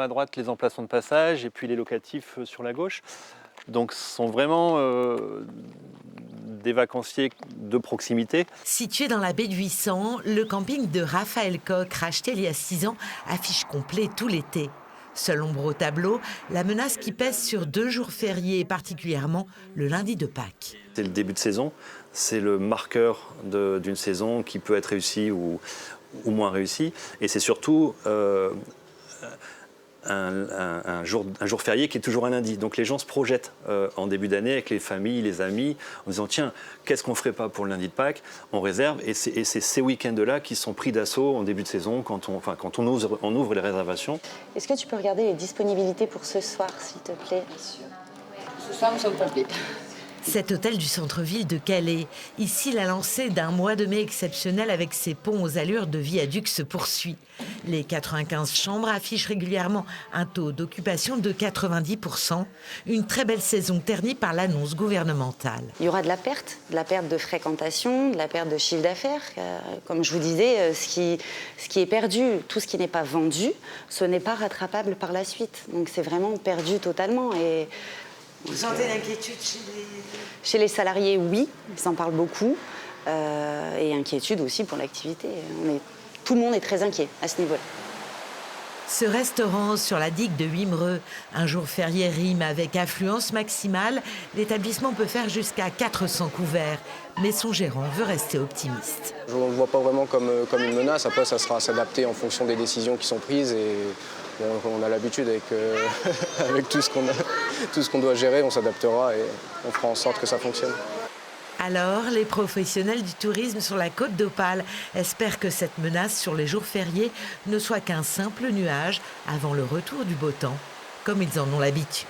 À droite, les emplacements de passage et puis les locatifs sur la gauche. Donc ce sont vraiment des vacanciers de proximité. Situé dans la baie de 800, le camping de Raphaël Koch, racheté il y a 6 ans, affiche complet tout l'été. Seule ombre au tableau, la menace qui pèse sur 2 jours fériés, particulièrement le lundi de Pâques. C'est le début de saison, c'est le marqueur d'une saison qui peut être réussie ou moins réussie. Et c'est surtout un jour férié qui est toujours un lundi. Donc les gens se projettent en début d'année avec les familles, les amis, en disant tiens, qu'est-ce qu'on ne ferait pas pour le lundi de Pâques? On réserve et c'est ces week-ends-là qui sont pris d'assaut en début de saison quand on ouvre les réservations. Est-ce que tu peux regarder les disponibilités pour ce soir, s'il te plaît? Ce soir, nous sommes complets. Cet hôtel du centre-ville de Calais, ici la lancée d'un mois de mai exceptionnel avec ses ponts aux allures de viaduc se poursuit. Les 95 chambres affichent régulièrement un taux d'occupation de 90%, une très belle saison ternie par l'annonce gouvernementale. Il y aura de la perte de fréquentation, de la perte de chiffre d'affaires. Comme je vous disais, ce qui est perdu, tout ce qui n'est pas vendu, ce n'est pas rattrapable par la suite. Donc c'est vraiment perdu totalement. Et vous sentez l'inquiétude chez les salariés, oui, ils en parlent beaucoup. Et inquiétude aussi pour l'activité. Tout le monde est très inquiet à ce niveau-là. Ce restaurant sur la digue de Wimereux, un jour férié rime avec affluence maximale, l'établissement peut faire jusqu'à 400 couverts. Mais son gérant veut rester optimiste. Je ne le vois pas vraiment comme une menace. Après, ça sera s'adapter en fonction des décisions qui sont prises. Et on a l'habitude avec tout ce qu'on doit gérer, on s'adaptera et on fera en sorte que ça fonctionne. Alors, les professionnels du tourisme sur la côte d'Opale espèrent que cette menace sur les jours fériés ne soit qu'un simple nuage avant le retour du beau temps, comme ils en ont l'habitude.